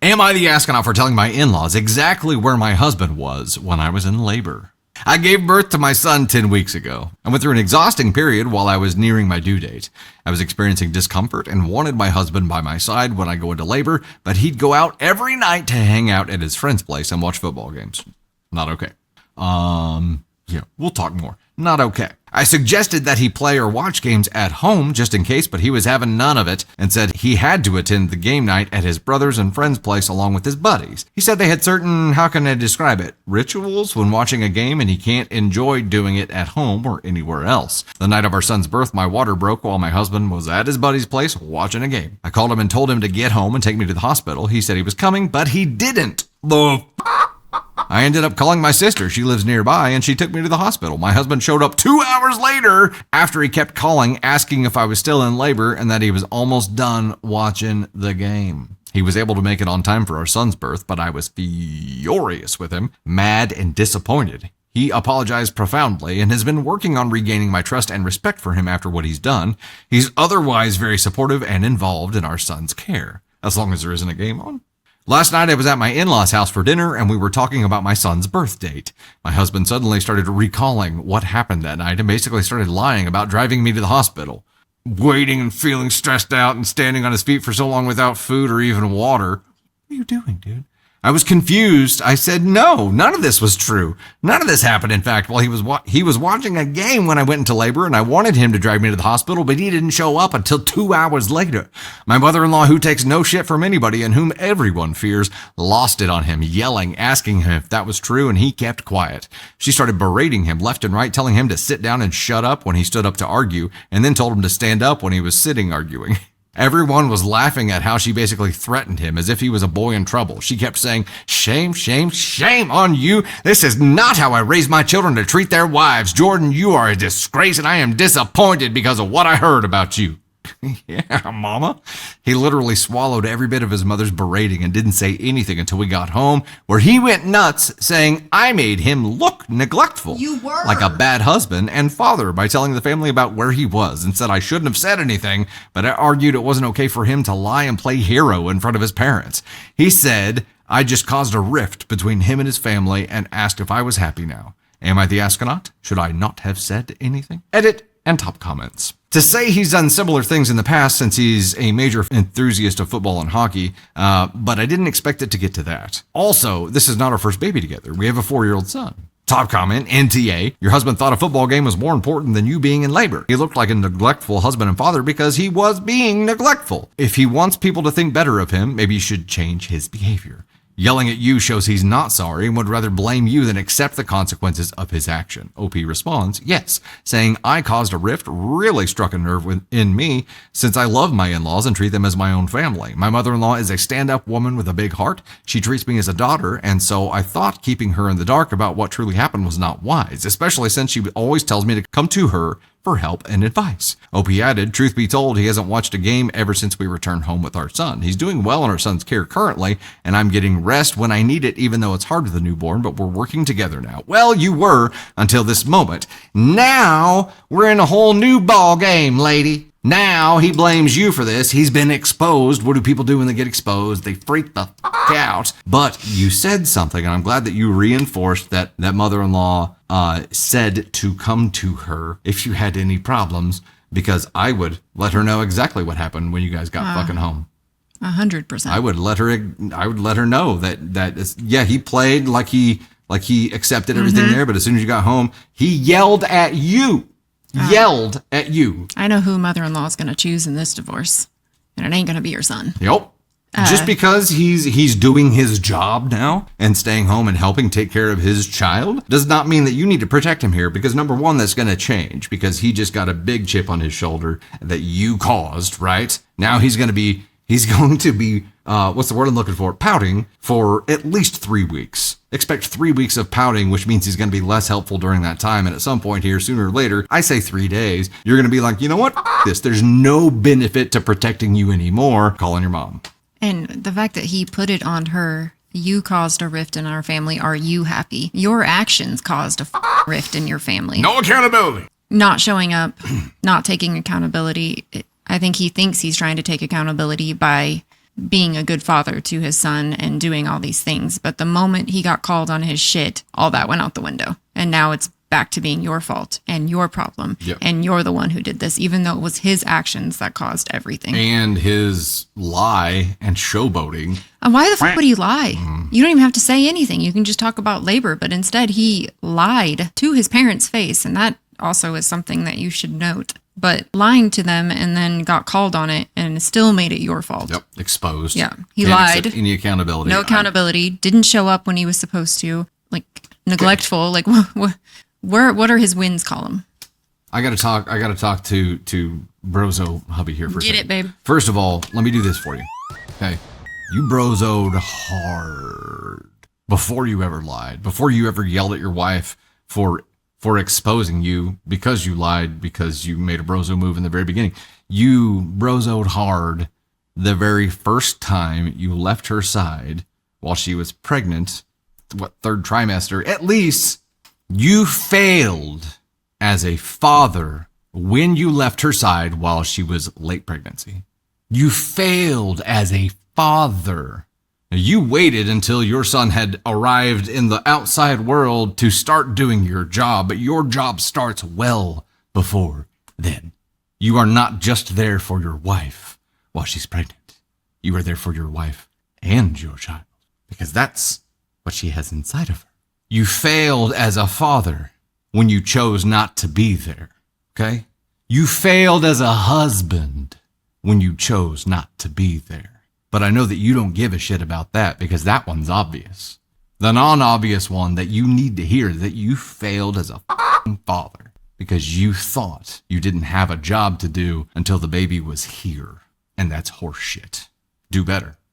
Am I the astronaut for telling my in-laws exactly where my husband was when I was in labor? I gave birth to my son 10 weeks ago. I went through an exhausting period while I was nearing my due date. I was experiencing discomfort and wanted my husband by my side when I go into labor, but he'd go out every night to hang out at his friend's place and watch football games. Not okay. Yeah, we'll talk more. Not okay. I suggested that he play or watch games at home just in case, but he was having none of it and said he had to attend the game night at his brother's and friend's place along with his buddies. He said they had certain, how can I describe it, rituals when watching a game, and he can't enjoy doing it at home or anywhere else. The night of our son's birth, my water broke while my husband was at his buddy's place watching a game. I called him and told him to get home and take me to the hospital. He said he was coming, but he didn't. I ended up calling my sister. She lives nearby, and she took me to the hospital. My husband showed up 2 hours later after he kept calling, asking if I was still in labor and that he was almost done watching the game. He was able to make it on time for our son's birth, but I was furious with him, mad and disappointed. He apologized profoundly and has been working on regaining my trust and respect for him after what he's done. He's otherwise very supportive and involved in our son's care, as long as there isn't a game on. Last night, I was at my in-laws' house for dinner, and we were talking about my son's birth date. My husband suddenly started recalling what happened that night and basically started lying about driving me to the hospital. Waiting and feeling stressed out and standing on his feet for so long without food or even water. What are you doing, dude? I was confused. I said, no, none of this was true. None of this happened, in fact, while he was watching a game when I went into labor, and I wanted him to drive me to the hospital, but he didn't show up until 2 hours later. My mother-in-law, who takes no shit from anybody and whom everyone fears, lost it on him, yelling, asking him if that was true, and he kept quiet. She started berating him left and right, telling him to sit down and shut up when he stood up to argue, and then told him to stand up when he was sitting arguing. Everyone was laughing at how she basically threatened him as if he was a boy in trouble. She kept saying, shame, shame, shame on you. This is not how I raise my children to treat their wives. Jordan, you are a disgrace, and I am disappointed because of what I heard about you. Yeah, mama. He literally swallowed every bit of his mother's berating and didn't say anything until we got home, where he went nuts saying I made him look neglectful. You were. Like a bad husband and father by telling the family about where he was and said I shouldn't have said anything, but I argued it wasn't okay for him to lie and play hero in front of his parents. He said I just caused a rift between him and his family and asked if I was happy now. Am I the astronaut? Should I not have said anything? Edit and top comments. To say he's done similar things in the past since he's a major enthusiast of football and hockey, but I didn't expect it to get to that. Also, this is not our first baby together. We have a 4-year-old son. Top comment, NTA, your husband thought a football game was more important than you being in labor. He looked like a neglectful husband and father because he was being neglectful. If he wants people to think better of him, maybe he should change his behavior. Yelling at you shows he's not sorry and would rather blame you than accept the consequences of his action. OP responds, yes, saying I caused a rift really struck a nerve in me since I love my in-laws and treat them as my own family. My mother-in-law is a stand-up woman with a big heart. She treats me as a daughter, and so I thought keeping her in the dark about what truly happened was not wise, especially since she always tells me to come to her for help and advice. OP added, truth be told, he hasn't watched a game ever since we returned home with our son. He's doing well in our son's care currently, and I'm getting rest when I need it, even though it's hard with a newborn, but we're working together now. Well, you were until this moment. Now we're in a whole new ball game, lady. Now he blames you for this. He's been exposed. What do people do when they get exposed? They freak the f*** out. But you said something, and I'm glad that you reinforced that mother-in-law said to come to her if you had any problems, because I would let her know exactly what happened when you guys got fucking home. 100%. I would let her know that yeah, he played like he accepted everything there, but as soon as you got home, he yelled at you. Yelled at you. I know who mother-in-law is going to choose in this divorce, and it ain't going to be your son. Yep. Just because he's doing his job now and staying home and helping take care of his child does not mean that you need to protect him here, because number one, that's going to change because he just got a big chip on his shoulder that you caused, right? Now he's going to be what's the word I'm looking for? Pouting for at least 3 weeks. Expect 3 weeks of pouting, which means he's going to be less helpful during that time. And at some point here, sooner or later, I say 3 days, you're going to be like, you know what? This. There's no benefit to protecting you anymore. Calling your mom. And the fact that he put it on her, you caused a rift in our family. Are you happy? Your actions caused a rift in your family. No accountability. Not showing up, not taking accountability. I think he thinks he's trying to take accountability by being a good father to his son and doing all these things. But the moment he got called on his shit, all that went out the window. And now it's back to being your fault and your problem. Yep. And you're the one who did this, even though it was his actions that caused everything. And his lie and showboating. And why the fuck would he lie? You don't even have to say anything. You can just talk about labor. But instead, he lied to his parents' face. And that also is something that you should note. But lying to them and then got called on it and still made it your fault. Yep. Exposed. Yeah. He Can't lied. accept any accountability. No accountability. Didn't show up when he was supposed to. Like, neglectful. Like, what are his wins column? I gotta talk to Brozo hubby here for a second. Get it, babe. First of all, let me do this for you. Okay. You brozoed hard before you ever lied, before you ever yelled at your wife for exposing you because you lied, because you made a brozo move in the very beginning. You brozoed hard the very first time you left her side while she was pregnant, third trimester. At least you failed as a father when you left her side while she was late pregnancy. You failed as a father. You waited until your son had arrived in the outside world to start doing your job, but your job starts well before then. You are not just there for your wife while she's pregnant. You are there for your wife and your child, because that's what she has inside of her. You failed as a father when you chose not to be there, okay? You failed as a husband when you chose not to be there. But I know that you don't give a shit about that because that one's obvious. The non-obvious one that you need to hear, that you failed as a father because you thought you didn't have a job to do until the baby was here. And that's horseshit. Do better.